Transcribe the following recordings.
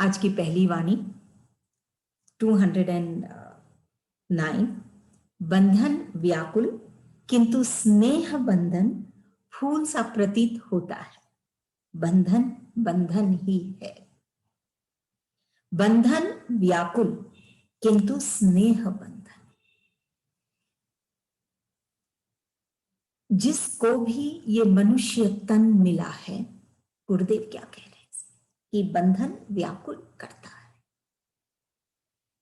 आज की पहली वाणी 209। बंधन व्याकुल किंतु स्नेह बंधन फूल सा प्रतीत होता है। बंधन बंधन ही है। बंधन व्याकुल किंतु स्नेह बंधन। जिसको भी ये मनुष्य तन मिला है, गुरुदेव क्या कह रहे हैं कि बंधन व्याकुल करता है।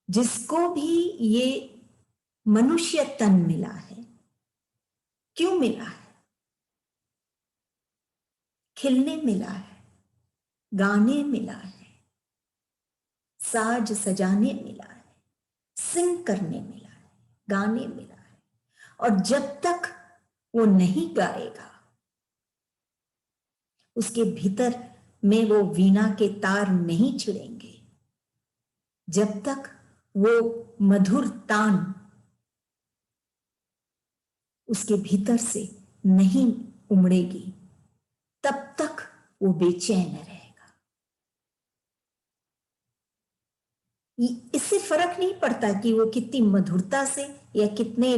जिसको भी ये मनुष्य तन मिला है, क्यों मिला है? खिलने मिला है, गाने मिला है, साज सजाने मिला है, सिंग करने मिला है, गाने मिला है। और जब तक वो नहीं गाएगा, उसके भीतर में वो वीणा के तार नहीं छिड़ेंगे, जब तक वो मधुर तान उसके भीतर से नहीं उमड़ेगी, तब तक वो बेचैन रहेगा। इससे फर्क नहीं पड़ता कि वो कितनी मधुरता से या कितने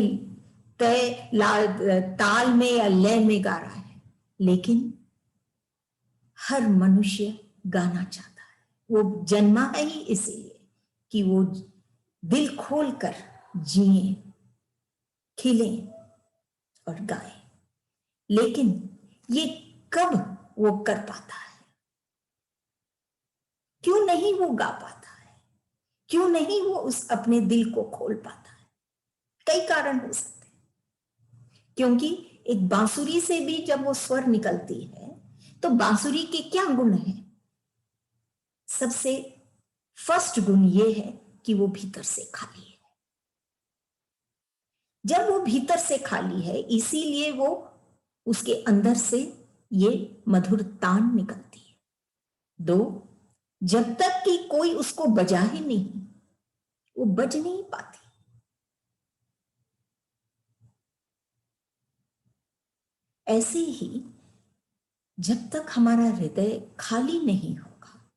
ताल में या लय में गा रहा है, लेकिन हर मनुष्य गाना चाहता है। वो जन्मा है ही इसीलिए कि वो दिल खोलकर जिए, खिले और गाए। लेकिन ये कब वो कर पाता है? क्यों नहीं वो गा पाता है? क्यों नहीं वो उस अपने दिल को खोल पाता है? कई कारण हो सकते हैं। क्योंकि एक बांसुरी से भी जब वो स्वर निकलती है तो बांसुरी के क्या गुण हैं? सबसे फर्स्ट गुण ये है कि वो भीतर से खाली है। जब वो भीतर से खाली है, इसीलिए वो उसके अंदर से ये मधुर तान निकलती है। दो, जब तक कि कोई उसको बजा ही नहीं, वो बज नहीं पाती। ऐसे ही जब तक हमारा हृदय खाली नहीं होगा,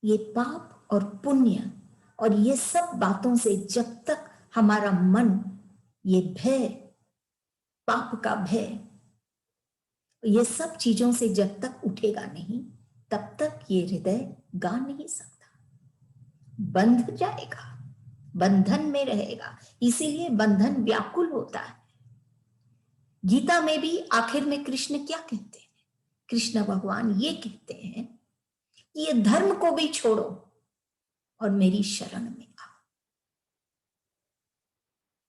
ये पाप और पुण्य और ये सब बातों से जब तक हमारा मन, ये भय, पाप का भय, ये सब चीजों से जब तक उठेगा नहीं, तब तक ये हृदय गा नहीं सकता, बंध जाएगा, बंधन में रहेगा। इसीलिए बंधन व्याकुल होता है। गीता में भी आखिर में कृष्ण क्या कहते हैं? कृष्ण भगवान ये कहते हैं कि ये धर्म को भी छोड़ो और मेरी शरण में आओ।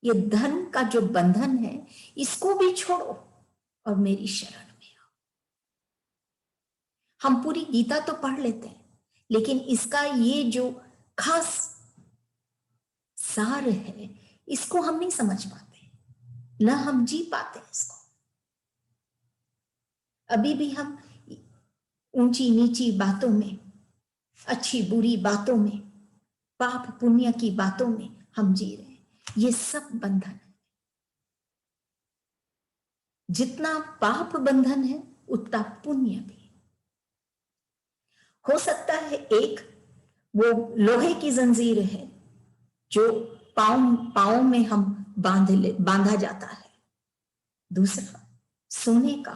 ये धर्म का जो बंधन है, इसको भी छोड़ो और मेरी शरण में आओ। हम पूरी गीता तो पढ़ लेते हैं, लेकिन इसका ये जो खास सार है, इसको हम नहीं समझ पाते, ना हम जी पाते इसको। अभी भी हम ऊंची नीची बातों में, अच्छी बुरी बातों में, पाप पुण्य की बातों में हम जी रहे हैं। ये सब बंधन है। जितना पाप बंधन है, उतना पुण्य भी। हो सकता है एक वो लोहे की जंजीर है जो पांव में हम बांधा जाता है। दूसरा सोने का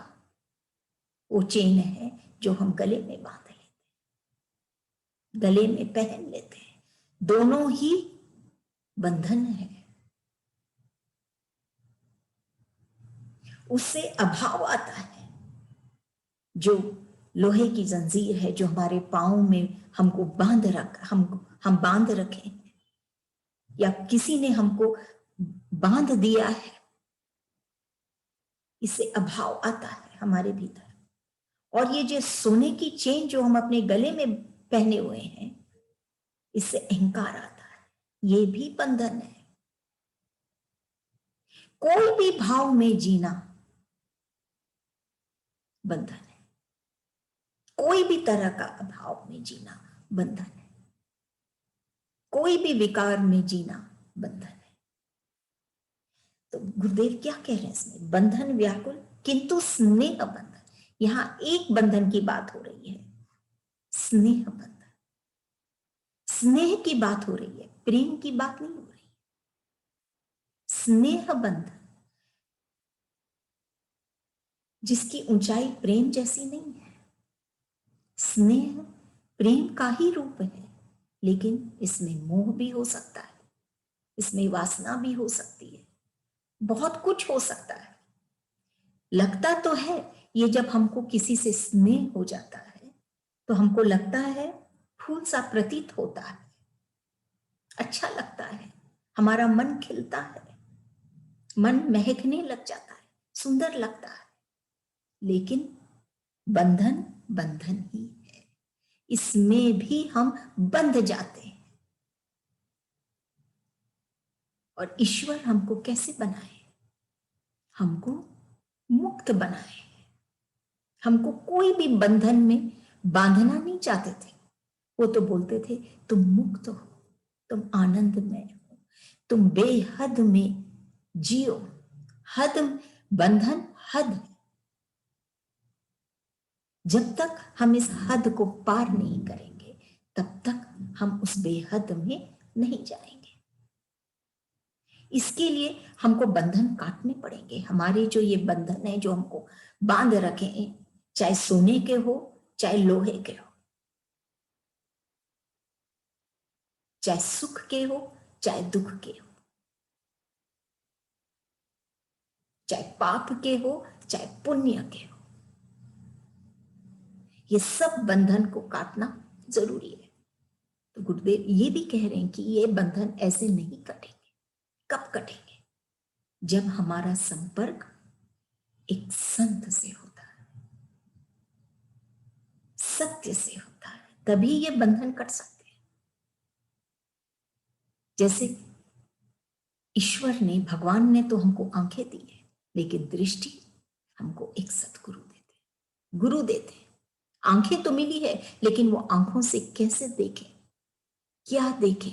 वो चेन है जो हम गले में बांध लेते हैं, गले में पहन लेते हैं। दोनों ही बंधन है। उससे अभाव आता है। जो लोहे की जंजीर है जो हमारे पांव में हमको हम बांध रखे हैं, या किसी ने हमको बांध दिया है, इससे अभाव आता है हमारे भीतर। और ये जो सोने की चेन जो हम अपने गले में पहने हुए हैं, इससे अहंकार आता है। ये भी बंधन है। कोई भी भाव में जीना बंधन है। कोई भी तरह का अभाव में जीना बंधन है। कोई भी विकार में जीना बंधन है। तो गुरुदेव क्या कह रहे हैं इसमें? बंधन व्याकुल किंतु स्नेह बंधन। यहां एक बंधन की बात हो रही है, स्नेह बंधन। स्नेह की बात हो रही है, प्रेम की बात नहीं हो रही। स्नेह बंधन जिसकी ऊंचाई प्रेम जैसी नहीं है। स्नेह प्रेम का ही रूप है, लेकिन इसमें मोह भी हो सकता है, इसमें वासना भी हो सकती है, बहुत कुछ हो सकता है। लगता तो है, ये जब हमको किसी से स्नेह हो जाता है तो हमको लगता है, फूल सा प्रतीत होता है, अच्छा लगता है, हमारा मन खिलता है, मन महकने लग जाता है, सुंदर लगता है। लेकिन बंधन बंधन ही है, इसमें भी हम बंध जाते हैं। और ईश्वर हमको कैसे बनाए? हमको मुक्त बनाए। हमको कोई भी बंधन में बांधना नहीं चाहते थे। वो तो बोलते थे तुम मुक्त हो, तुम आनंदमय हो, तुम बेहद में जियो। हद, बंधन हद है। जब तक हम इस हद को पार नहीं करेंगे तब तक हम उस बेहद में नहीं जाएंगे। इसके लिए हमको बंधन काटने पड़ेंगे। हमारे जो ये बंधन है जो हमको बांध रखे हैं, चाहे सोने के हो चाहे लोहे के हो, चाहे सुख के हो चाहे दुख के हो, चाहे पाप के हो चाहे पुण्य के हो, ये सब बंधन को काटना जरूरी है। तो गुरुदेव ये भी कह रहे हैं कि ये बंधन ऐसे नहीं कटेंगे। कब कटेंगे? जब हमारा संपर्क एक संत से होता है, सत्य से होता है, तभी ये बंधन कट सकते हैं। जैसे ईश्वर ने, भगवान ने तो हमको आंखें दी है, लेकिन दृष्टि हमको एक सतगुरु देते, गुरु देते। आंखें तो मिली है, लेकिन वो आंखों से कैसे देखें, क्या देखें,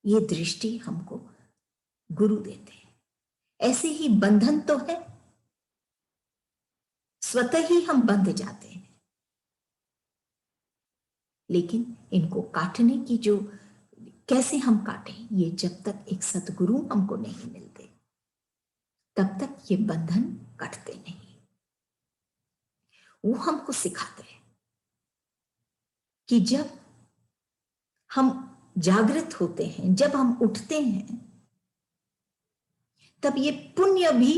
ये दृष्टि हमको गुरु देते हैं। ऐसे ही बंधन तो है, स्वतः ही हम बंध जाते हैं, लेकिन इनको काटने की जो, कैसे हम काटें, ये जब तक एक सतगुरु हमको नहीं मिलते तब तक ये बंधन कटते नहीं। वो हमको सिखाते हैं कि जब हम जागृत होते हैं, जब हम उठते हैं, तब ये पुण्य भी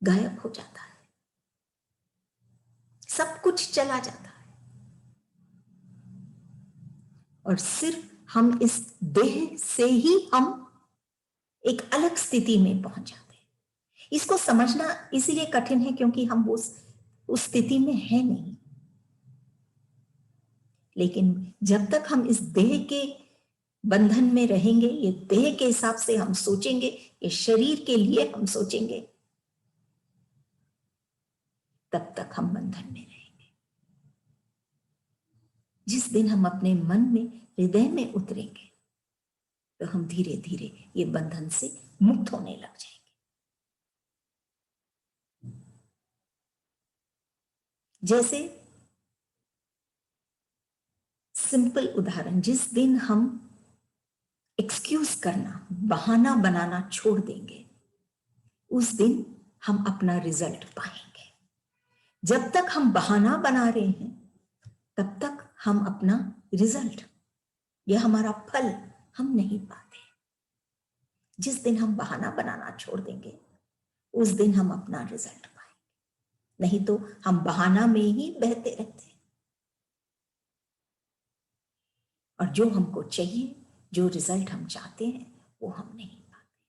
गायब हो जाता है, सब कुछ चला जाता है, और सिर्फ हम इस देह से ही हम एक अलग स्थिति में पहुंच जाते हैं। इसको समझना इसीलिए कठिन है क्योंकि हम वो उस स्थिति में है नहीं। लेकिन जब तक हम इस देह के बंधन में रहेंगे, ये देह के हिसाब से हम सोचेंगे, ये शरीर के लिए हम सोचेंगे, तब तक हम बंधन में रहेंगे। जिस दिन हम अपने मन में, हृदय में उतरेंगे, तो हम धीरे धीरे ये बंधन से मुक्त होने लग जाएंगे। जैसे सिंपल उदाहरण, जिस दिन हम एक्सक्यूज करना, बहाना बनाना छोड़ देंगे, उस दिन हम अपना रिजल्ट पाएंगे। जब तक हम बहाना बना रहे हैं तब तक हम अपना रिजल्ट, यह हमारा फल हम नहीं पाते। जिस दिन हम बहाना बनाना छोड़ देंगे उस दिन हम अपना रिजल्ट पाएंगे। नहीं तो हम बहाना में ही बहते रहते हैं, और जो हमको चाहिए, जो रिजल्ट हम चाहते हैं, वो हम नहीं पाते।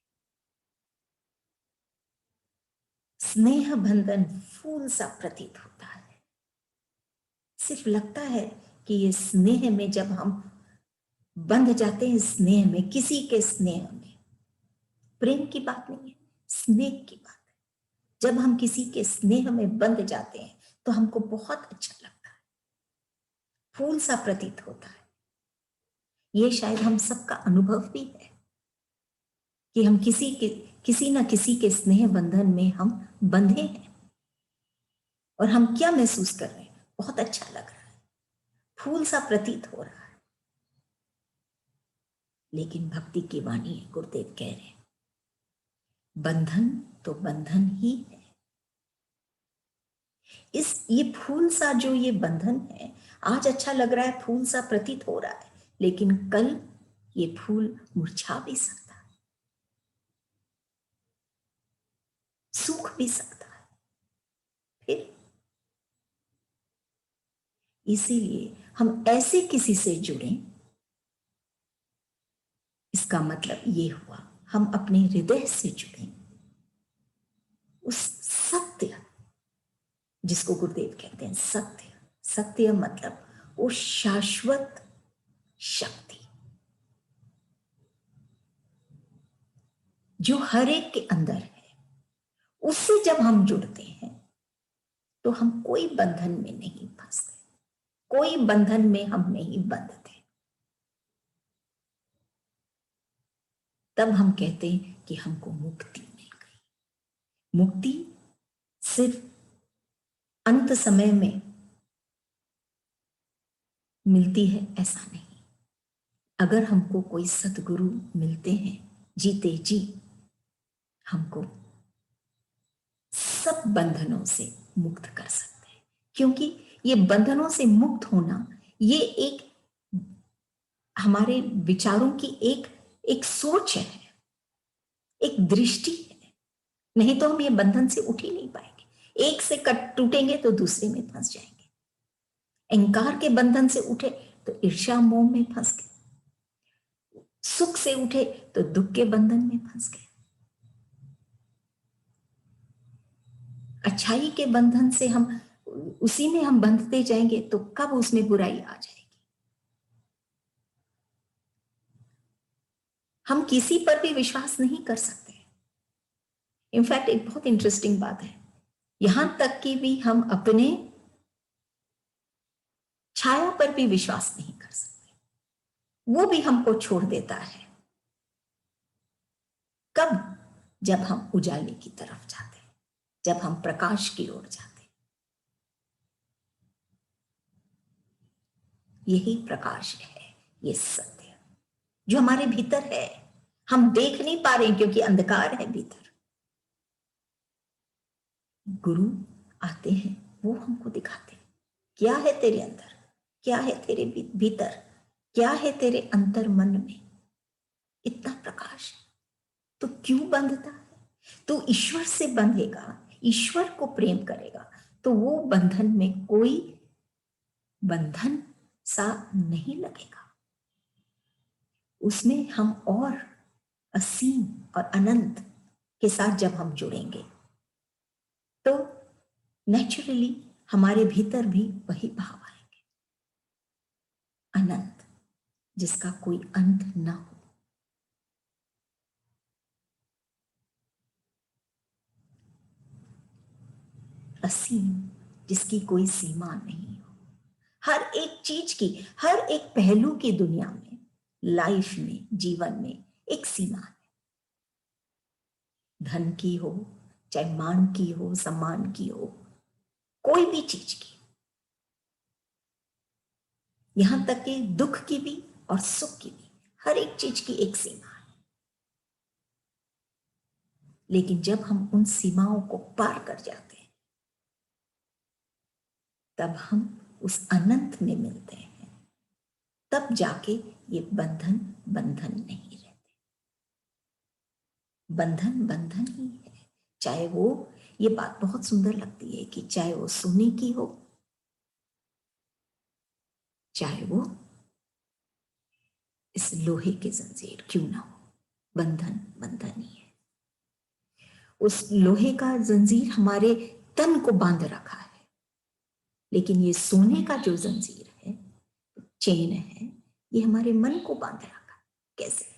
स्नेह बंधन फूल सा प्रतीत होता है। सिर्फ लगता है कि ये स्नेह में जब हम बंध जाते हैं, स्नेह में, किसी के स्नेह में, प्रेम की बात नहीं है, स्नेह की बात है। जब हम किसी के स्नेह में बंध जाते हैं तो हमको बहुत अच्छा लगता है, फूल सा प्रतीत होता है। ये शायद हम सबका अनुभव भी है कि हम किसी न किसी के स्नेह बंधन में हम बंधे हैं। और हम क्या महसूस कर रहे हैं? बहुत अच्छा लग रहा है, फूल सा प्रतीत हो रहा है। लेकिन भक्ति की वाणी है, गुरुदेव कह रहे हैं बंधन तो बंधन ही है। ये फूल सा जो ये बंधन है, आज अच्छा लग रहा है, फूल सा प्रतीत हो रहा है, लेकिन कल ये फूल मुरझा भी सकता है, सूख भी सकता है। फिर इसीलिए हम ऐसे किसी से जुड़े, इसका मतलब ये हुआ हम अपने हृदय से जुड़े उस सत्य, जिसको गुरुदेव कहते हैं सत्य। सत्य मतलब वो शाश्वत शक्ति जो हर एक के अंदर है। उससे जब हम जुड़ते हैं तो हम कोई बंधन में नहीं फंसते, कोई बंधन में हम नहीं बंधते। तब हम कहते हैं कि हमको मुक्ति मिल गई। मुक्ति सिर्फ अंत समय में मिलती है ऐसा नहीं। अगर हमको कोई सतगुरु मिलते हैं जीते जी, हमको सब बंधनों से मुक्त कर सकते हैं। क्योंकि ये बंधनों से मुक्त होना, ये एक हमारे विचारों की एक एक सोच है, एक दृष्टि है। नहीं तो हम ये बंधन से उठ ही नहीं पाएंगे। एक से कट टूटेंगे तो दूसरे में फंस जाएंगे। अहंकार के बंधन से उठे तो ईर्ष्या मोह में फंस गए, सुख से उठे तो दुख के बंधन में फंस गए, अच्छाई के बंधन से हम उसी में हम बंधते जाएंगे तो कब उसमें बुराई आ जाएगी। हम किसी पर भी विश्वास नहीं कर सकते। इनफैक्ट एक बहुत इंटरेस्टिंग बात है, यहां तक कि भी हम अपने छाया पर भी विश्वास नहीं कर सकते, वो भी हमको छोड़ देता है। कब? जब हम उजाले की तरफ जाते हैं, जब हम प्रकाश की ओर जाते हैं। यही प्रकाश है, ये सत्य जो हमारे भीतर है। हम देख नहीं पा रहे क्योंकि अंधकार है भीतर। गुरु आते हैं, वो हमको दिखाते हैं क्या है तेरे अंदर, क्या है तेरे भीतर, क्या है तेरे अंतर मन में। इतना प्रकाश है तो क्यों बंधता है? तो ईश्वर से बंधेगा, ईश्वर को प्रेम करेगा तो वो बंधन में कोई बंधन सा नहीं लगेगा। उसमें हम और असीम और अनंत के साथ जब हम जुड़ेंगे तो नेचुरली हमारे भीतर भी वही भाव आएंगे, अनंत जिसका कोई अंत न हो। असीम जिसकी कोई सीमा नहीं हो। हर एक चीज की, हर एक पहलू की दुनिया में, लाइफ में, जीवन में एक सीमा है। धन की हो, चाहे मान की हो, सम्मान की हो, कोई भी चीज की, यहां तक कि दुख की भी और सुख की भी, हर एक चीज की एक सीमा है। लेकिन जब हम उन सीमाओं को पार कर जाते हैं तब हम उस अनंत में मिलते हैं। तब जाके ये बंधन बंधन नहीं रहते, बंधन बंधन ही है। चाहे वो, ये बात बहुत सुंदर लगती है कि चाहे वो सोने की हो, चाहे वो इस लोहे के जंजीर क्यों ना हो, बंधन बंधन ही है। उस लोहे का जंजीर हमारे तन को बांध रखा है, लेकिन ये सोने का जो जंजीर है, चेन है, ये हमारे मन को बांध रखा है। कैसे?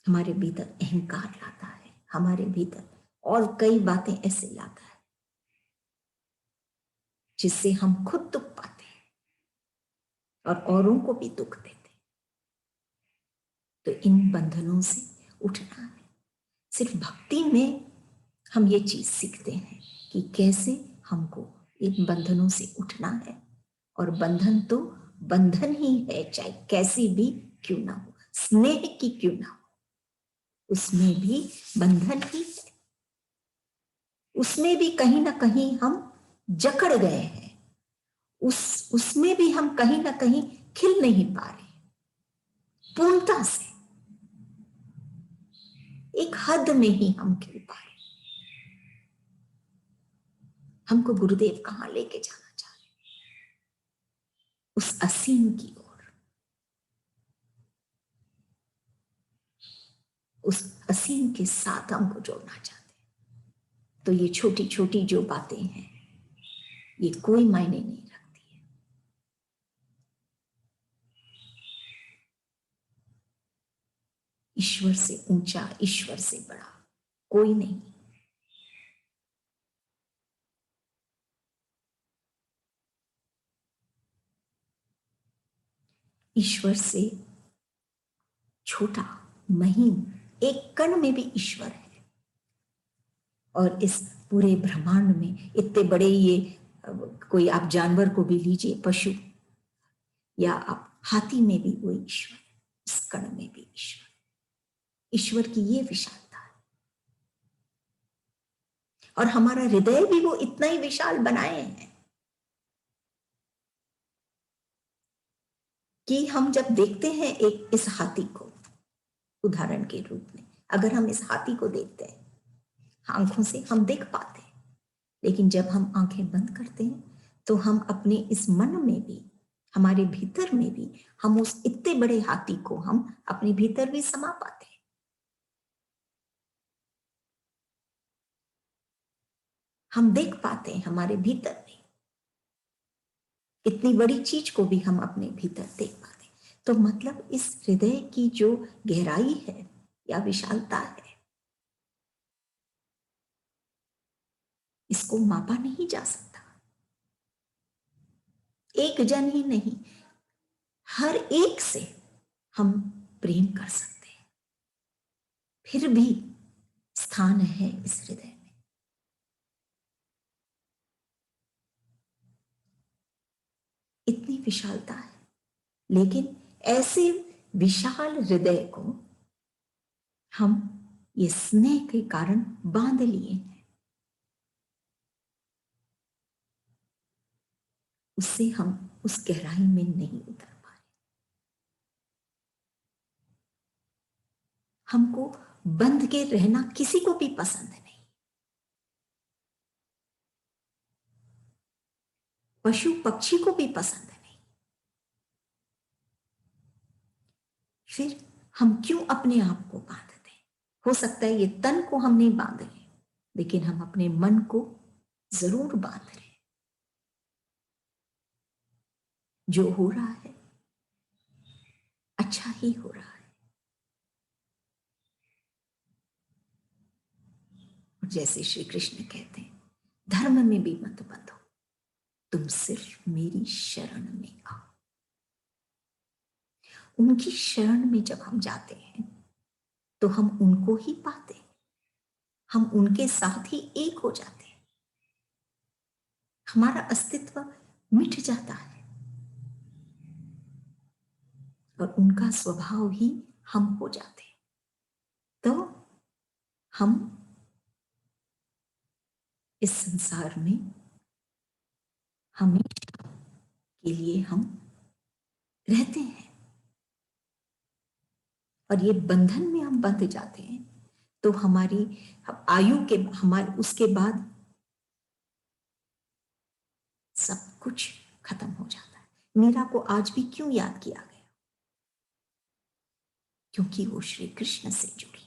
हमारे भीतर अहंकार लाता है, हमारे भीतर और कई बातें ऐसे लाता है जिससे हम खुद दुख पाते हैं और औरों को भी दुख देते हैं। तो इन बंधनों से उठना है। सिर्फ भक्ति में हम ये चीज सीखते हैं कि कैसे हमको इन बंधनों से उठना है। और बंधन तो बंधन ही है, चाहे कैसी भी क्यों ना हो, स्नेह की क्यों ना हो, उसमें भी बंधन ही है। उसमें भी कहीं ना कहीं हम जकड़ गए हैं, उसमें भी हम कहीं ना कहीं खिल नहीं पा रहे पूर्णता से। एक हद में ही हम खिल पाए। हमको गुरुदेव कहां लेके जाना चाह रहे, उस असीम की ओर, उस असीम के साथ हमको जोड़ना चाहते हैं। तो ये छोटी छोटी जो बातें हैं, ये कोई मायने नहीं रखती है। ईश्वर से ऊंचा, ईश्वर से बड़ा कोई नहीं। ईश्वर से छोटा, महीन, एक कण में भी ईश्वर है। और इस पूरे ब्रह्मांड में इतने बड़े ये, कोई आप जानवर को भी लीजिए, पशु, या आप हाथी में भी वो ईश्वर है, इस कण में भी ईश्वर। ईश्वर की ये विशालता है। और हमारा हृदय भी वो इतना ही विशाल बनाए हैं कि हम जब देखते हैं एक इस हाथी को, उदाहरण के रूप में अगर हम इस हाथी को देखते हैं, आंखों से हम देख पाते हैं, लेकिन जब हम आंखें बंद करते हैं तो हम अपने इस मन में भी, हमारे भीतर में भी, हम उस इतने बड़े हाथी को हम अपने भीतर भी समा पाते हैं। हम देख पाते हैं हमारे भीतर में, इतनी बड़ी चीज को भी हम अपने भीतर देख पाते हैं। तो मतलब इस हृदय की जो गहराई है या विशालता है, इसको मापा नहीं जा सकता। एक जन ही नहीं, हर एक से हम प्रेम कर सकते हैं, फिर भी स्थान है इस हृदय में। इतनी विशालता है, लेकिन ऐसे विशाल हृदय को हम ये स्नेह के कारण बांध लिए हैं। उससे हम उस गहराई में नहीं उतर पा रहे। हमको बंध के रहना किसी को भी पसंद नहीं। पशु पक्षी को भी पसंद नहीं। फिर हम क्यों अपने आप को बांधते हैं? हो सकता है ये तन को हम नहीं बांध रहे, लेकिन हम अपने मन को जरूर बांध रहे हैं। जो हो रहा है अच्छा ही हो रहा है। और जैसे श्री कृष्ण कहते हैं, धर्म में भी मत बंधो, तुम सिर्फ मेरी शरण में आओ। उनकी शरण में जब हम जाते हैं तो हम उनको ही पाते हैं, हम उनके साथ ही एक हो जाते हैं, हमारा अस्तित्व मिट जाता है और उनका स्वभाव ही हम हो जाते हैं। तो हम इस संसार में हमेशा के लिए हम रहते हैं। और ये बंधन में हम बंध जाते हैं तो हमारी आयु के, हमारे उसके बाद सब कुछ खत्म हो जाता है। मीरा को आज भी क्यों याद किया गया? क्योंकि वो श्री कृष्ण से जुड़ी,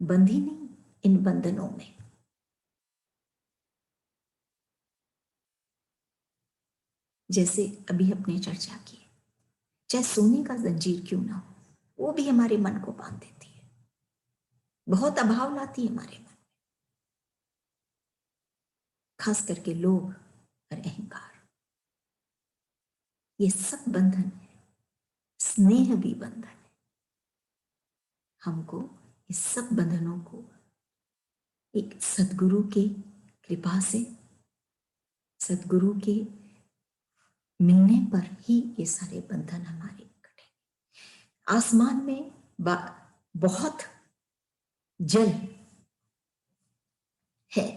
बंधी नहीं इन बंधनों में। जैसे अभी अपने चर्चा की, चाहे सोने का जंजीर क्यों ना हो, वो भी हमारे मन को बांध देती है, बहुत अभाव लाती है हमारे मन में, खास करके लोभ और अहंकार। ये सब बंधन है, स्नेह भी बंधन है। हमको इस सब बंधनों को एक सदगुरु के कृपा से सदगुरु के मिलने पर ही ये सारे बंधन हमारे कटे। आसमान में बहुत जल है,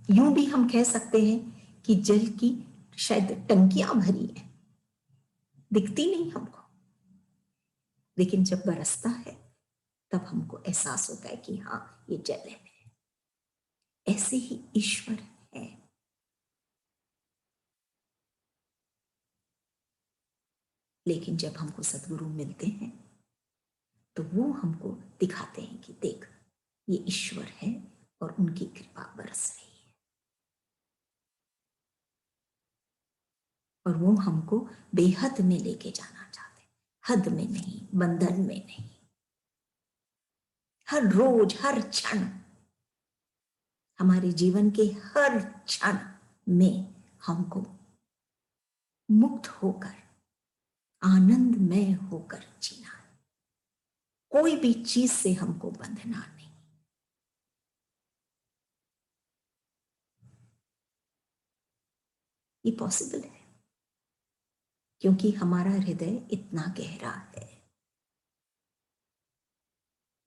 यूं भी हम कह सकते हैं कि जल की शायद टंकियां भरी है, दिखती नहीं हमको, लेकिन जब बरसता है तब हमको एहसास होता है कि हाँ ये जल है। ऐसे ही ईश्वर है। लेकिन जब हमको सदगुरु मिलते हैं तो वो हमको दिखाते हैं कि देख ये ईश्वर है और उनकी कृपा बरस रही है। और वो हमको बेहद में लेके जाना चाहते हैं, हद में नहीं, बंधन में नहीं। हर रोज हर क्षण, हमारे जीवन के हर क्षण में हमको मुक्त होकर आनंदमय होकर जीना है। कोई भी चीज से हमको बंधना नहीं। ये पॉसिबल है क्योंकि हमारा हृदय इतना गहरा है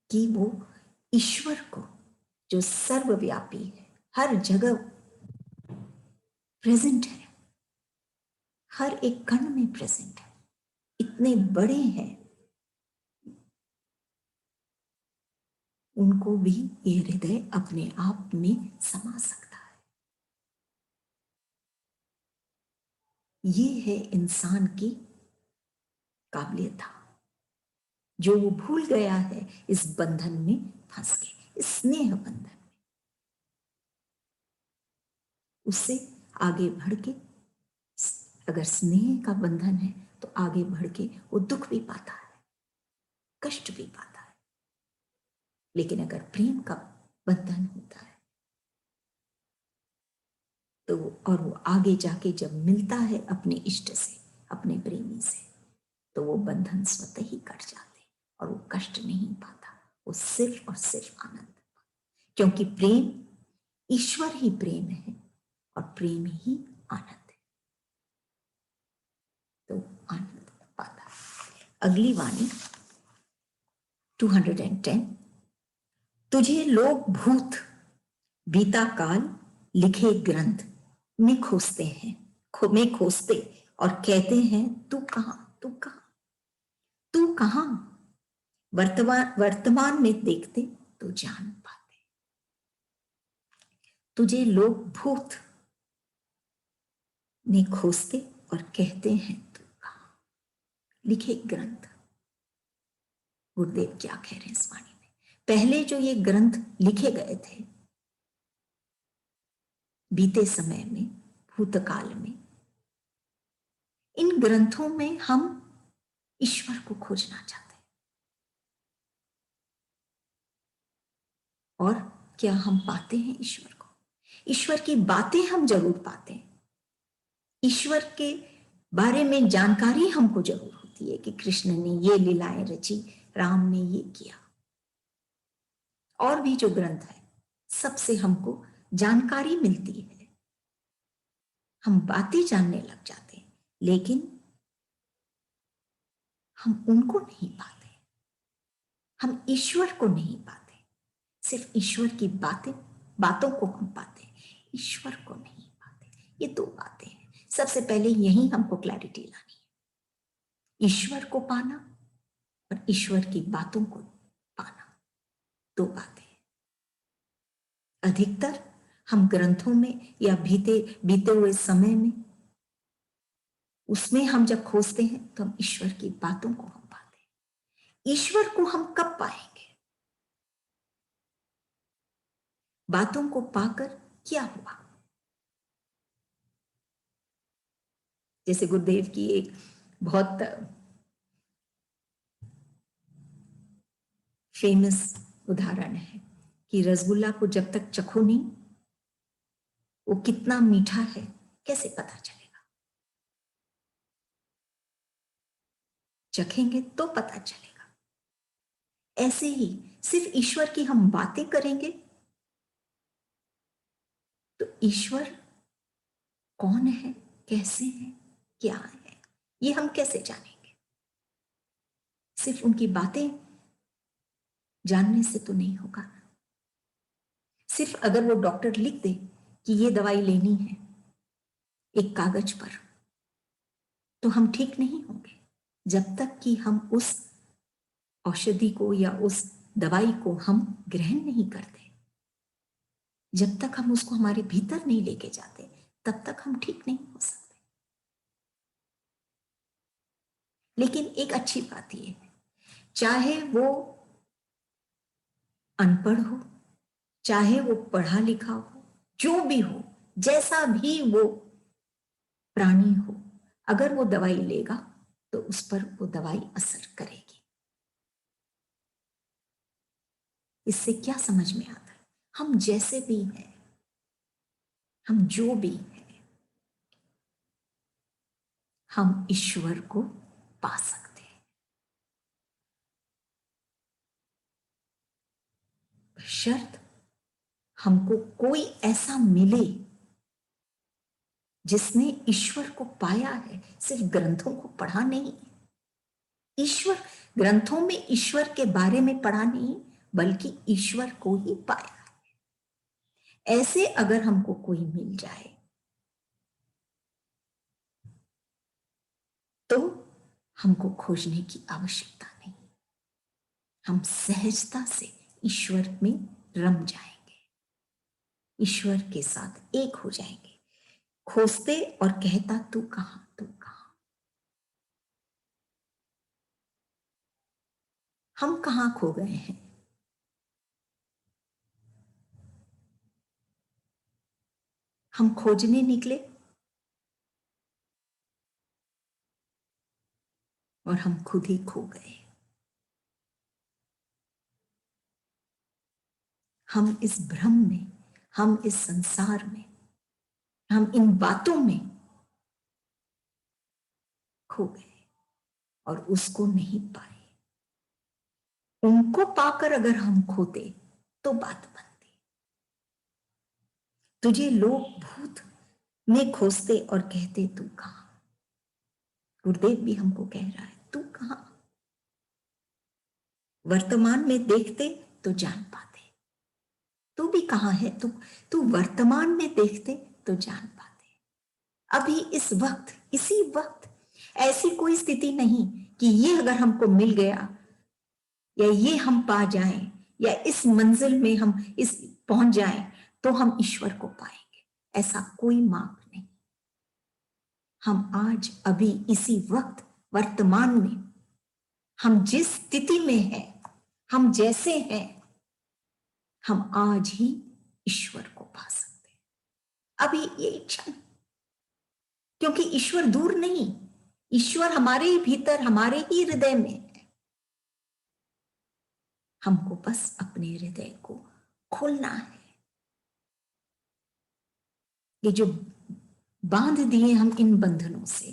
कि वो ईश्वर को, जो सर्वव्यापी है, हर जगह प्रेजेंट है, हर एक कण में प्रेजेंट है, इतने बड़े हैं, उनको भी ये हृदय अपने आप में समा सकता है। ये है इंसान की काबिलियत, जो वो भूल गया है इस बंधन में फंस के, इस स्नेह बंधन में। उससे आगे बढ़ के, अगर स्नेह का बंधन है तो आगे बढ़ के वो दुख भी पाता है, कष्ट भी पाता है। लेकिन अगर प्रेम का बंधन होता है तो और वो आगे जाके जब मिलता है अपने इष्ट से, अपने प्रेमी से, तो वो बंधन स्वतः ही कट जाते और वो कष्ट नहीं पाता, वो सिर्फ और सिर्फ आनंद। क्योंकि प्रेम, ईश्वर ही प्रेम है और प्रेम ही आनंद है, तो आनंद पाता है। अगली वाणी 210। तुझे लोग भूत बीता काल लिखे ग्रंथ में खोजते हैं, में खोजते और कहते हैं तू कहां, तू कहां, तू कहां। वर्तमान में देखते तो जान पाते। तुझे लोग भूत में खोजते और कहते हैं तू कहां। लिखे ग्रंथ, गुरुदेव क्या कह रहे हैं इस वाणी में। पहले जो ये ग्रंथ लिखे गए थे बीते समय में, भूतकाल में, इन ग्रंथों में हम ईश्वर को खोजना चाहते हैं। और क्या हम पाते हैं ईश्वर को? ईश्वर की बातें हम जरूर पाते हैं, ईश्वर के बारे में जानकारी हमको जरूर होती है कि कृष्ण ने ये लीलाएं रची, राम ने ये किया। और भी जो ग्रंथ है सबसे हमको जानकारी मिलती है, हम बातें जानने लग जाते हैं, लेकिन हम उनको नहीं पाते, हम ईश्वर को नहीं पाते। सिर्फ ईश्वर की बातों को हम पाते, ईश्वर को नहीं पाते। ये दो बातें हैं। सबसे पहले यही हमको क्लैरिटी लानी है, ईश्वर को पाना और ईश्वर की बातों को पाना, दो बातें। अधिकतर हम ग्रंथों में या बीते हुए समय में, उसमें हम जब खोजते हैं तो हम ईश्वर की बातों को हम पाते हैं। ईश्वर को हम कब पाएंगे? बातों को पाकर क्या हुआ? जैसे गुरुदेव की एक बहुत फेमस उदाहरण है कि रसगुल्ला को जब तक चखो नहीं, वो कितना मीठा है कैसे पता चलेगा? चखेंगे तो पता चलेगा। ऐसे ही सिर्फ ईश्वर की हम बातें करेंगे तो ईश्वर कौन है, कैसे हैं, क्या है, ये हम कैसे जानेंगे? सिर्फ उनकी बातें जानने से तो नहीं होगा। सिर्फ अगर वो डॉक्टर लिख दे कि ये दवाई लेनी है एक कागज पर, तो हम ठीक नहीं होंगे जब तक कि हम उस औषधि को या उस दवाई को हम ग्रहण नहीं करते। जब तक हम उसको हमारे भीतर नहीं लेके जाते, तब तक हम ठीक नहीं हो सकते। लेकिन एक अच्छी बात यह है, चाहे वो अनपढ़ हो, चाहे वो पढ़ा लिखा हो, जो भी हो, जैसा भी वो प्राणी हो, अगर वो दवाई लेगा तो उस पर वो दवाई असर करेगी। इससे क्या समझ में आता है? हम जैसे भी हैं, हम जो भी हैं, हम ईश्वर को पा सकते हैं। शर्त हमको कोई ऐसा मिले जिसने ईश्वर को पाया है, सिर्फ ग्रंथों को पढ़ा नहीं। ईश्वर ग्रंथों में ईश्वर के बारे में पढ़ा नहीं, बल्कि ईश्वर को ही पाया। ऐसे अगर हमको कोई मिल जाए तो हमको खोजने की आवश्यकता नहीं, हम सहजता से ईश्वर में रम जाएंगे, ईश्वर के साथ एक हो जाएंगे। खोजते और कहता, तू कहां, तू कहां। हम कहां खो गए हैं? हम खोजने निकले और हम खुद ही खो गए। हम इस भ्रम में, हम इस संसार में, हम इन बातों में खो गए और उसको नहीं पाए। उनको पाकर अगर हम खोते तो बात बनती। तुझे लोग भूत में खोजते और कहते, तू कहां। गुरुदेव भी हमको कह रहा है, तू कहां। वर्तमान में देखते तो जान पाते, तू भी कहां है। तू वर्तमान में देखते तो जान पाते। अभी इस वक्त, इसी वक्त ऐसी कोई स्थिति नहीं कि ये अगर हमको मिल गया या ये हम पा जाएं या इस मंजिल में हम इस पहुंच जाएं तो हम ईश्वर को पाएंगे। ऐसा कोई मार्ग नहीं। हम आज अभी इसी वक्त वर्तमान में, हम जिस स्थिति में हैं, हम जैसे हैं, हम आज ही ईश्वर को पा सकते हैं, अभी ये क्षण। क्योंकि ईश्वर दूर नहीं, ईश्वर हमारे ही भीतर, हमारे ही हृदय में है। हमको बस अपने हृदय को खोलना है। ये जो बांध दिए हम इन बंधनों से,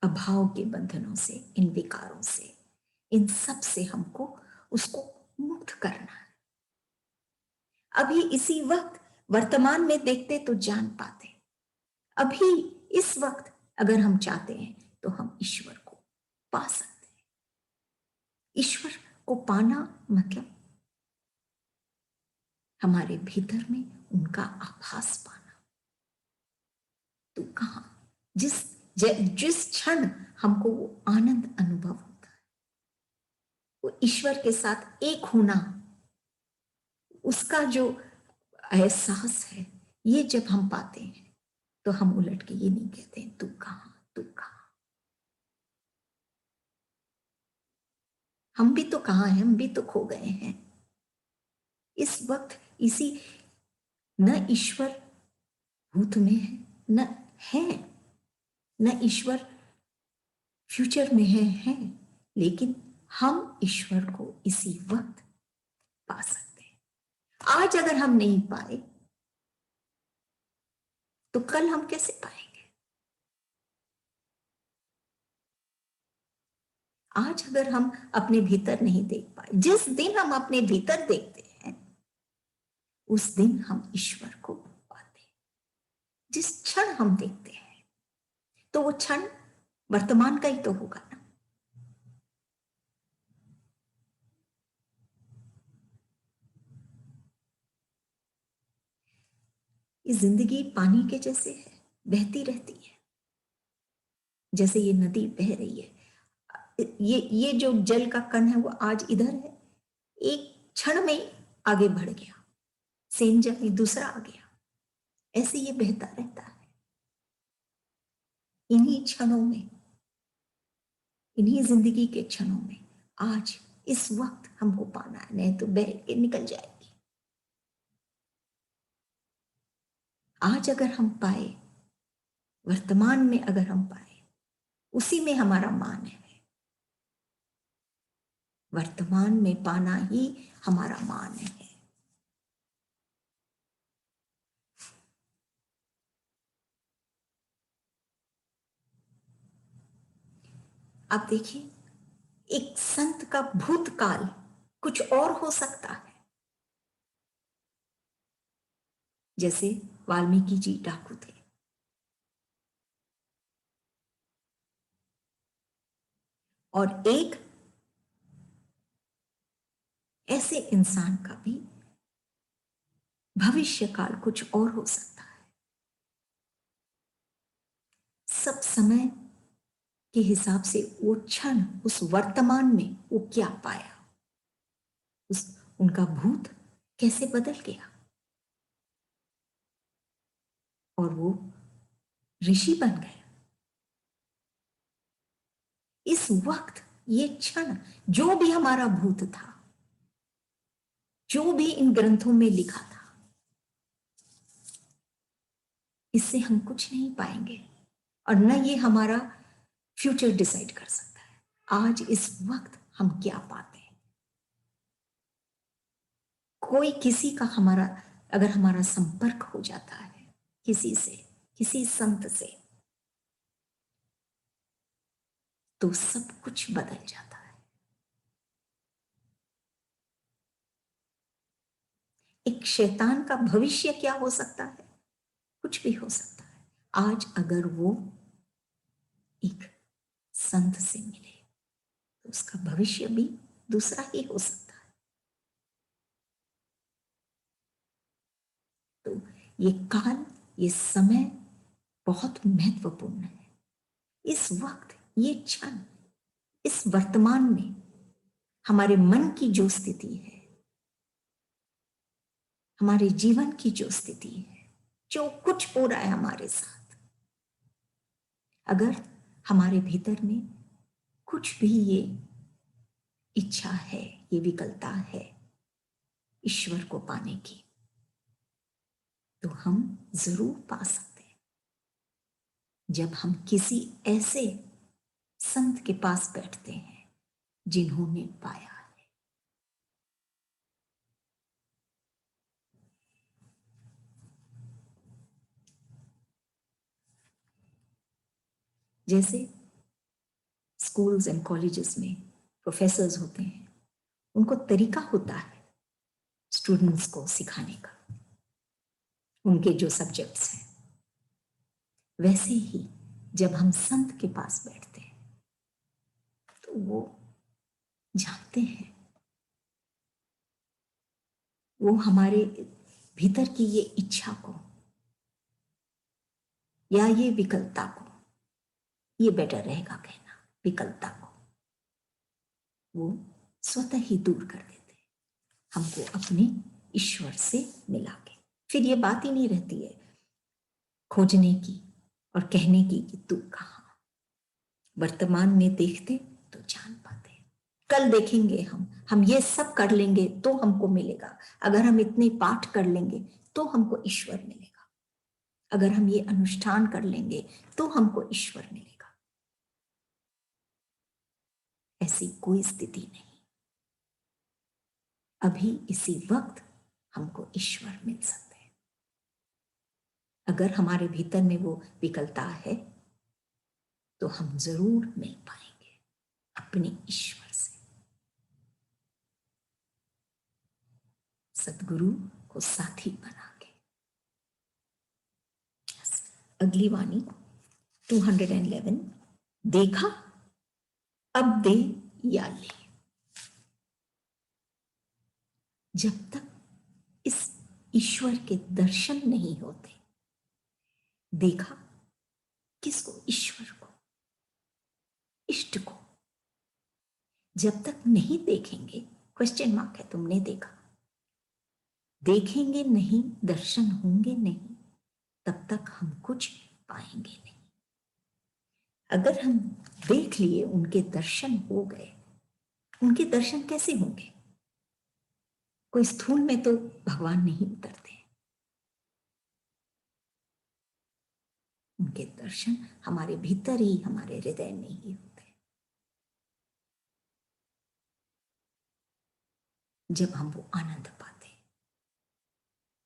अभाव के बंधनों से, इन विकारों से, इन सब से हमको उसको मुक्त करना है। अभी इसी वक्त वर्तमान में देखते तो जान पाते। अभी इस वक्त अगर हम चाहते हैं तो हम ईश्वर को पा सकते हैं। ईश्वर को पाना मतलब हमारे भीतर में उनका आभास पाना। तू कहां। जिस क्षण हमको वो आनंद अनुभव होता है, वो ईश्वर के साथ एक होना, उसका जो एहसास है, ये जब हम पाते हैं तो हम उलट के ये नहीं कहते तू कहां, तू कहां। हम भी तो कहां हैं, हम भी तो खो गए हैं इस वक्त। इसी न ईश्वर भूत में है न ईश्वर फ्यूचर में है, लेकिन हम ईश्वर को इसी वक्त पा सकते हैं। आज अगर हम नहीं पाए तो कल हम कैसे पाएंगे? आज अगर हम अपने भीतर नहीं देख पाए, जिस दिन हम अपने भीतर देखते हैं उस दिन हम ईश्वर को पाते हैं। जिस क्षण हम देखते हैं तो वो क्षण वर्तमान का ही तो होगा ना। ये जिंदगी पानी के जैसे है, बहती रहती है। जैसे ये नदी बह रही है, ये जो जल का कण है वो आज इधर है, एक क्षण में आगे बढ़ गया, सेम जगह दूसरा आ गया, ऐसे ये बहता रहता है। इन्हीं क्षणों में, इन्हीं जिंदगी के क्षणों में आज इस वक्त हमको पाना है, नहीं तो बह के निकल जाएगी। आज अगर हम पाए, वर्तमान में अगर हम पाए, उसी में हमारा मान है। वर्तमान में पाना ही हमारा मान है। आप देखिए, एक संत का भूतकाल कुछ और हो सकता है। जैसे वाल्मीकि जी डाकू थे, और एक ऐसे इंसान का भी भविष्य काल कुछ और हो सकता है। सब समय के हिसाब से वो क्षण, उस वर्तमान में वो क्या पाया, उस उनका भूत कैसे बदल गया और वो ऋषि बन गए। इस वक्त ये क्षण, जो भी हमारा भूत था, जो भी इन ग्रंथों में लिखा था, इससे हम कुछ नहीं पाएंगे और न ये हमारा फ्यूचर डिसाइड कर सकता है। आज इस वक्त हम क्या पाते हैं। कोई किसी का हमारा, अगर हमारा संपर्क हो जाता है किसी से, किसी संत से, तो सब कुछ बदल जाता है। एक शैतान का भविष्य क्या हो सकता है, कुछ भी हो सकता है। आज अगर वो एक संत से मिले तो उसका भविष्य भी दूसरा ही हो सकता है। तो ये काल, ये समय बहुत महत्वपूर्ण है। इस वक्त, ये क्षण, इस वर्तमान में हमारे मन की जो स्थिति है, हमारे जीवन की जो स्थिति है, जो कुछ हो रहा है हमारे साथ, अगर हमारे भीतर में कुछ भी ये इच्छा है, ये विकलता है ईश्वर को पाने की, तो हम जरूर पा सकते हैं जब हम किसी ऐसे संत के पास बैठते हैं जिन्होंने पाया है। जैसे स्कूल्स एंड कॉलेजेस में प्रोफेसर्स होते हैं, उनको तरीका होता है स्टूडेंट्स को सिखाने का, उनके जो सब्जेक्ट्स हैं। वैसे ही जब हम संत के पास बैठते हैं तो वो जानते हैं, वो हमारे भीतर की ये इच्छा को या ये विकलता को, ये बेटर रहेगा कहना, विकलता को वो स्वतः ही दूर कर देते हैं, हमको अपने ईश्वर से मिला के। फिर ये बात ही नहीं रहती है खोजने की और कहने की कि तू कहाँ। वर्तमान में देखते तो जान पाते, कल देखेंगे हम ये सब कर लेंगे तो हमको मिलेगा। अगर हम इतने पाठ कर लेंगे तो हमको ईश्वर मिलेगा। अगर हम ये अनुष्ठान कर लेंगे तो हमको ईश्वर मिलेगा। ऐसी कोई स्थिति नहीं। अभी इसी वक्त हमको ईश्वर मिल सकते हैं। अगर हमारे भीतर में वो विकलता है तो हम जरूर मिल पाएंगे अपने ईश्वर से। सदगुरु को साथी बना के। अगली वाणी 211, देखा अब दे या ले। जब तक इस ईश्वर के दर्शन नहीं होते, देखा किसको? ईश्वर को, इष्ट को। जब तक नहीं देखेंगे, क्वेश्चन मार्क है, तुमने देखा, देखेंगे नहीं, दर्शन होंगे नहीं, तब तक हम कुछ पाएंगे नहीं। अगर हम देख लिए, उनके दर्शन हो गए, उनके दर्शन कैसे होंगे? कोई स्थूल में तो भगवान नहीं उतरते, उनके दर्शन हमारे भीतर ही, हमारे हृदय में ही होते हैं। जब हम वो आनंद पाते हैं,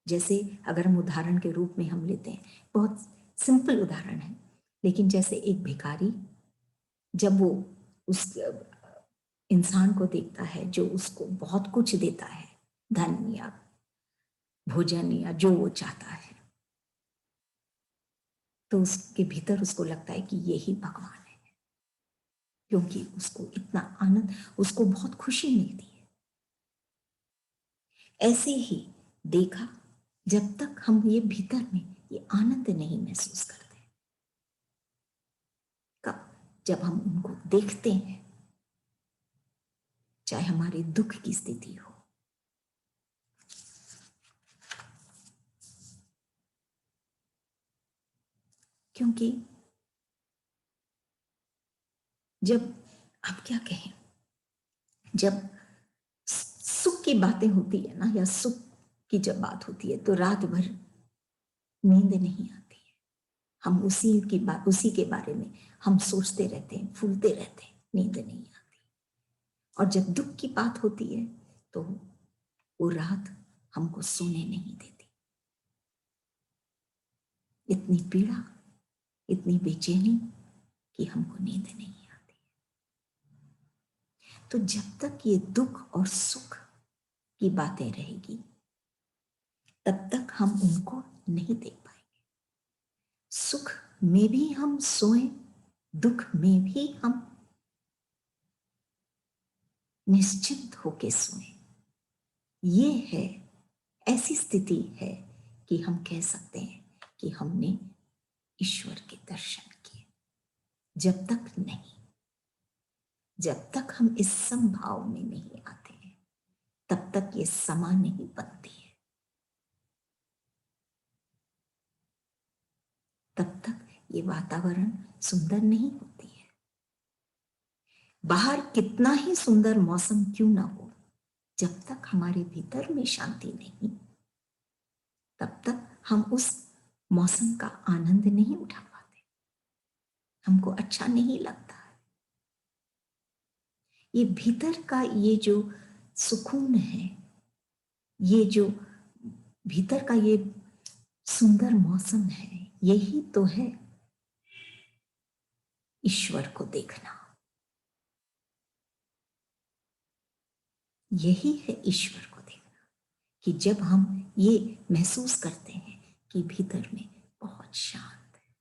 जैसे अगर हम उदाहरण के रूप में हम लेते हैं, बहुत सिंपल उदाहरण है, लेकिन जैसे एक भिखारी जब वो उस इंसान को देखता है जो उसको बहुत कुछ देता है, धन या भोजन या जो वो चाहता है, तो उसके भीतर उसको लगता है कि यही भगवान है, क्योंकि उसको इतना आनंद, उसको बहुत खुशी मिलती है। ऐसे ही देखा, जब तक हम ये भीतर में ये आनंद नहीं महसूस करते, कब? जब हम उनको देखते हैं, चाहे हमारे दुख की स्थिति हो, क्योंकि जब आप क्या कहें, जब सुख की बातें होती है ना, या सुख की जब बात होती है, तो रात भर नींद नहीं आती है। हम उसी के बारे में हम सोचते रहते हैं, फूलते रहते हैं, नींद नहीं आती। और जब दुख की बात होती है, तो वो रात हमको सोने नहीं देती। इतनी पीड़ा, इतनी बेचैनी कि हमको नींद नहीं आती। तो जब तक ये दुख और सुख की बातें रहेगी, तब तक हम उनको नहीं देख पाएंगे। सुख में भी हम सोएं, दुख में भी हम निश्चिंत होके सोएं। ये है, ऐसी स्थिति है कि हम कह सकते हैं कि हमने ईश्वर के दर्शन किए। जब तक नहीं, जब तक हम इस समभाव में नहीं आते हैं, तब तक ये समा नहीं बनती है, तब तक ये वातावरण सुंदर नहीं होती है। बाहर कितना ही सुंदर मौसम क्यों ना हो, जब तक हमारे भीतर में शांति नहीं, तब तक हम उस मौसम का आनंद नहीं उठा पाते, हमको अच्छा नहीं लगता है। ये भीतर का ये जो सुकून है, ये जो भीतर का ये सुंदर मौसम है, यही तो है ईश्वर को देखना। यही है ईश्वर को देखना, कि जब हम ये महसूस करते हैं कि भीतर में बहुत शांत है,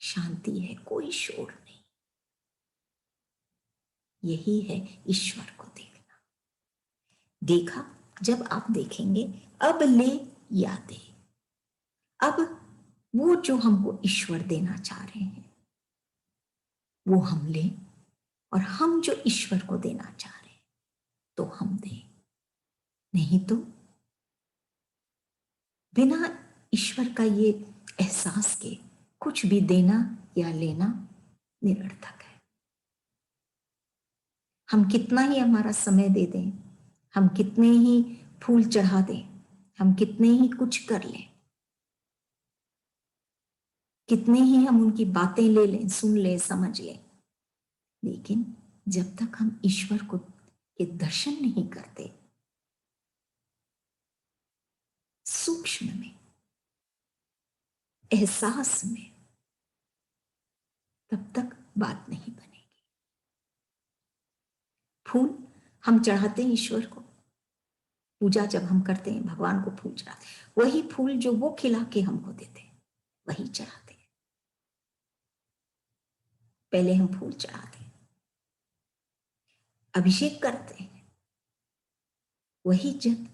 शांति है, कोई शोर नहीं, यही है ईश्वर को देखना। देखा, जब आप देखेंगे, अब ले या दे। अब वो जो हमको ईश्वर देना चाह रहे हैं, वो हम लें, और हम जो ईश्वर को देना चाह रहे हैं, तो हम दें। नहीं तो बिना ईश्वर का ये एहसास के कुछ भी देना या लेना निरर्थक है। हम कितना ही हमारा समय दे दें, हम कितने ही फूल चढ़ा दें, हम कितने ही कुछ कर लें, कितने ही हम उनकी बातें ले लें, सुन लें, समझ लें, लेकिन जब तक हम ईश्वर को के दर्शन नहीं करते, सूक्ष्म में, एहसास में, तब तक बात नहीं बनेगी। फूल हम चढ़ाते हैं ईश्वर को, पूजा जब हम करते हैं, भगवान को फूल चढ़ाते, वही फूल जो वो खिला के हमको देते हैं, वही चढ़ाते हैं। पहले हम फूल चढ़ाते हैं, अभिषेक करते हैं, वही जल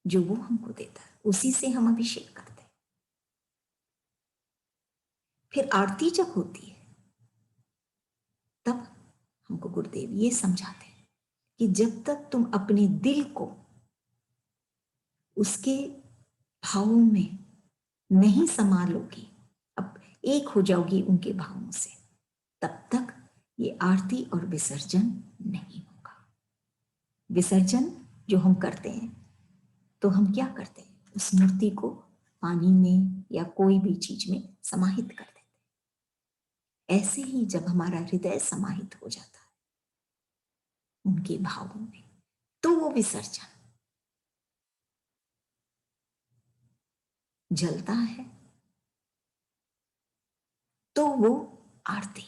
जो वो हमको देता है उसी से हम अभिषेक करते हैं। फिर आरती जब होती है तब हमको गुरुदेव ये समझाते हैं कि जब तक तुम अपने दिल को उसके भावों में नहीं समा लोगी, अब एक हो जाओगी उनके भावों से, तब तक ये आरती और विसर्जन नहीं होगा। विसर्जन जो हम करते हैं तो हम क्या करते हैं, उस मूर्ति को पानी में या कोई भी चीज में समाहित कर देते हैं। ऐसे ही जब हमारा हृदय समाहित हो जाता है उनके भावों में, तो वो विसर्जन जलता है, तो वो आरती।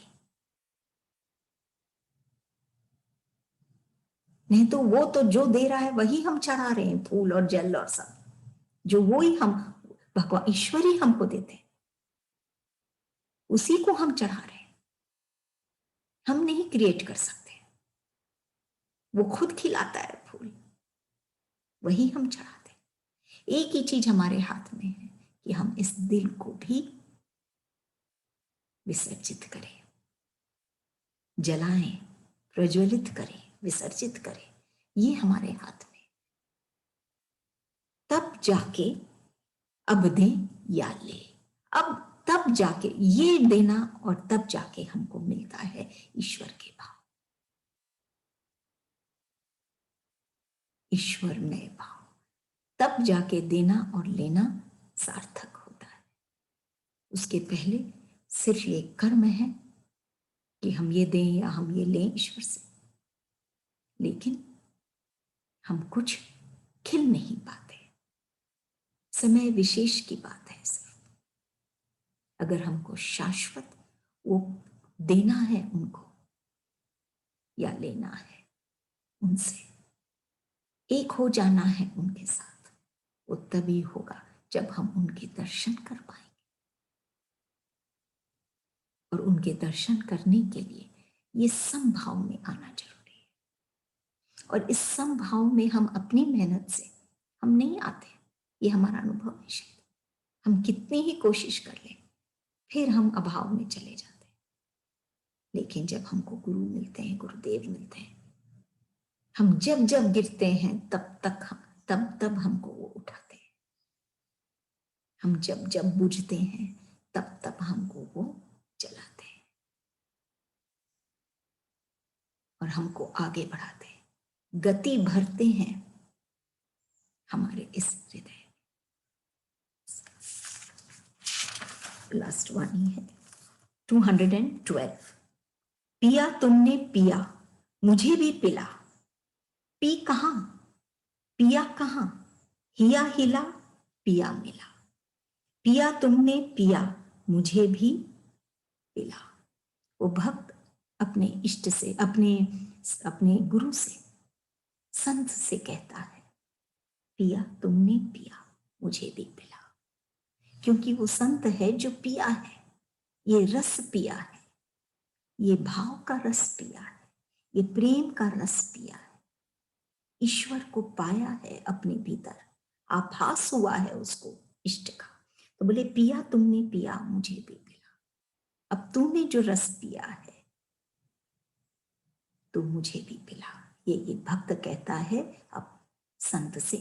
नहीं तो वो तो जो दे रहा है वही हम चढ़ा रहे हैं, फूल और जल और सब, जो वो ही हम भगवान ईश्वर ही हमको देते हैं, उसी को हम चढ़ा रहे हैं। हम नहीं क्रिएट कर सकते, वो खुद खिलाता है फूल, वही हम चढ़ाते हैं। एक ही चीज हमारे हाथ में है कि हम इस दिल को भी विसर्जित करें, जलाएं, प्रज्वलित करें, विसर्जित करें, ये हमारे हाथ में। तब जाके अब दे या ले, अब तब जाके ये देना, और तब जाके हमको मिलता है ईश्वर के भाव, ईश्वर में भाव। तब जाके देना और लेना सार्थक होता है। उसके पहले सिर्फ ये कर्म है कि हम ये दें या हम ये लें ईश्वर से, लेकिन हम कुछ खिल नहीं पाते। समय विशेष की बात है सिर्फ। अगर हमको शाश्वत वो देना है उनको या लेना है उनसे, एक हो जाना है उनके साथ, वो तभी होगा जब हम उनके दर्शन कर पाएंगे। और उनके दर्शन करने के लिए ये समभाव में आना जरूरी है। और इस समभाव में हम अपनी मेहनत से हम नहीं आते, ये हमारा अनुभव है। शायद हम कितनी ही कोशिश कर लें फिर हम अभाव में चले जाते हैं। लेकिन जब हमको गुरु मिलते हैं, गुरुदेव मिलते हैं, हम जब जब गिरते हैं तब हमको वो उठाते हैं। हम जब जब बुझते हैं तब हमको वो जलाते हैं और हमको आगे बढ़ाते हैं, गति भरते हैं हमारे इस हृदय। लास्ट वन ही है 212। पिया तुमने पिया मुझे भी पिला, पी कहां पिया कहां, हिया हिला पिया मिला। पिया तुमने पिया मुझे भी पिला। वो भक्त अपने इष्ट से, अपने गुरु से, संत से कहता है, पिया तुमने पिया मुझे भी पिला। क्योंकि वो संत है जो पिया है, ये रस पिया है, ये भाव का रस पिया है, ये प्रेम का रस पिया है, ईश्वर को पाया है अपने भीतर, आभास हुआ है उसको इष्ट का। तो बोले पिया तुमने पिया मुझे भी पिला। अब तूने जो रस पिया है तो मुझे भी पिला। ये भक्त कहता है अब संत से,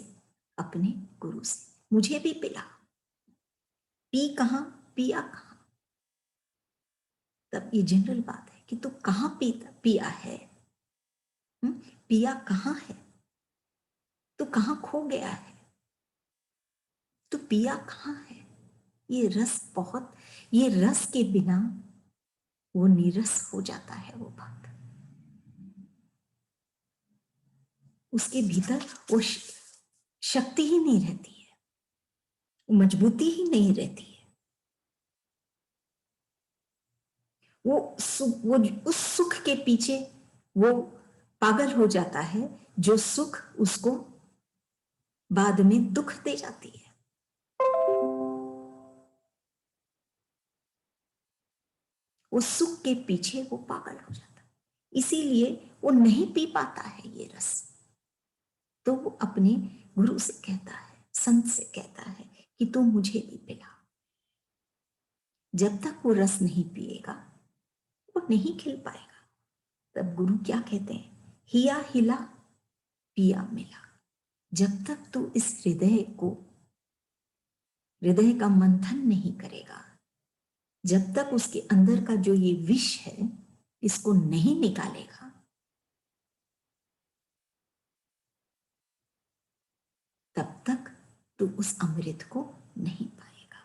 अपने गुरु से, मुझे भी पिला। पी कहां पिया कहां, तब ये जनरल बात है कि तू कहां पिया है, पिया कहां है, तू कहां खो गया है, तू पिया कहां है। ये रस बहुत, ये रस के बिना वो नीरस हो जाता है वो भक्त। उसके भीतर वो शक्ति ही नहीं रहती है, वो मजबूती ही नहीं रहती है। वो उस सुख के पीछे वो पागल हो जाता है, जो सुख उसको बाद में दुख दे जाती है। वो सुख के पीछे वो पागल हो जाता है, इसीलिए वो नहीं पी पाता है ये रस। तो वो अपने गुरु से कहता है, संत से कहता है कि तू मुझे भी पिला। जब तक वो रस नहीं पिएगा वो नहीं खिल पाएगा। तब गुरु क्या कहते हैं, हिया हिला पिया मिला। जब तक तू इस हृदय का मंथन नहीं करेगा, जब तक उसके अंदर का जो ये विष है इसको नहीं निकालेगा, तब तक तू उस अमृत को नहीं पाएगा।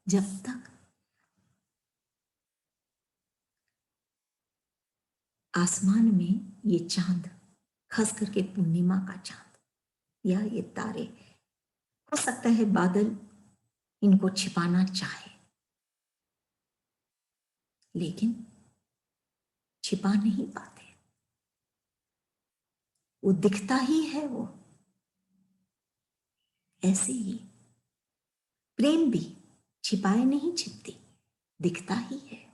जब तक आसमान में ये चांद, खास करके पूर्णिमा का चांद या ये तारे, हो सकता है बादल इनको छिपाना चाहे, लेकिन छिपा नहीं पाते, वो दिखता ही है। वो ऐसे ही प्रेम भी छिपाए नहीं छिपती, दिखता ही है,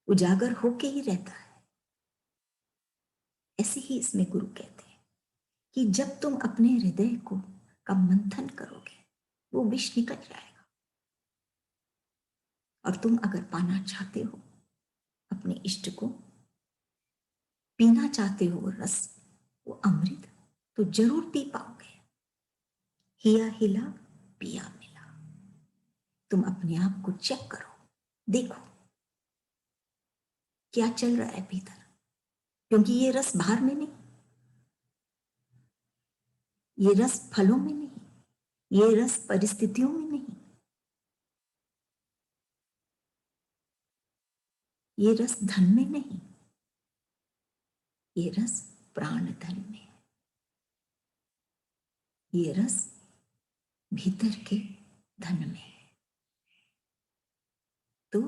उजागर होके ही रहता है। ऐसे ही इसमें गुरु कहते हैं कि जब तुम अपने हृदय को का मंथन करोगे वो विष निकल जाएगा। और तुम अगर पाना चाहते हो अपने इष्ट को, पीना चाहते हो वो रस, वो अमृत, तो जरूर पी पाओगे। हिया हिला पिया मिला। तुम अपने आप को चेक करो, देखो क्या चल रहा है भीतर, क्योंकि ये रस बाहर में नहीं, ये रस फलों में नहीं, ये रस परिस्थितियों में नहीं, ये रस धन में नहीं, ये रस प्राण धन में है। ये रस भीतर के धन में है। तो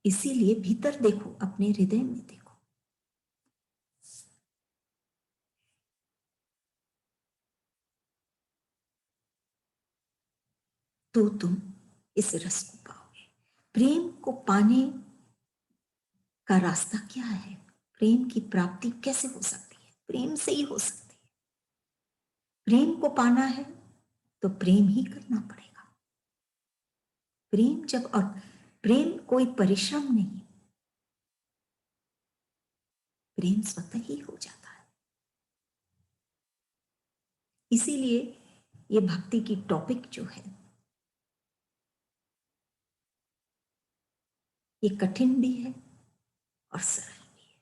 इसीलिए भीतर देखो, अपने हृदय में देखो। तो तुम इस रस को पाओगे। प्रेम को पाने का रास्ता क्या है? प्रेम की प्राप्ति कैसे हो सकती है? प्रेम से ही हो सकती है। प्रेम को पाना है तो प्रेम ही करना पड़ेगा। प्रेम जब, और प्रेम कोई परिश्रम नहीं, प्रेम स्वतः ही हो जाता है। इसीलिए ये भक्ति की टॉपिक जो है ये कठिन भी है और सरल भी है।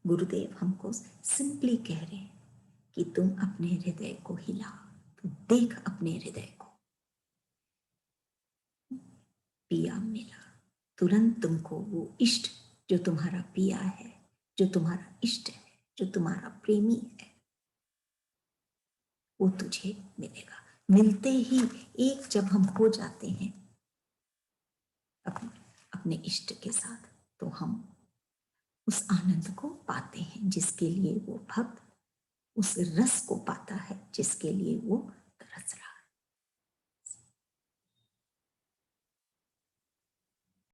गुरुदेव हमको सिंपली कह रहे हैं कि तुम अपने हृदय को हिला, तो देख अपने हृदय को, पिया मिला। तुरंत तुमको वो इष्ट जो तुम्हारा पिया है, जो तुम्हारा इष्ट है, जो तुम्हारा प्रेमी है, वो तुझे मिलेगा। मिलते ही एक जब हम हो जाते हैं अपने इष्ट के साथ, तो हम उस आनंद को पाते हैं जिसके लिए वो भक्त उस रस को पाता है, जिसके लिए वो तरस रहा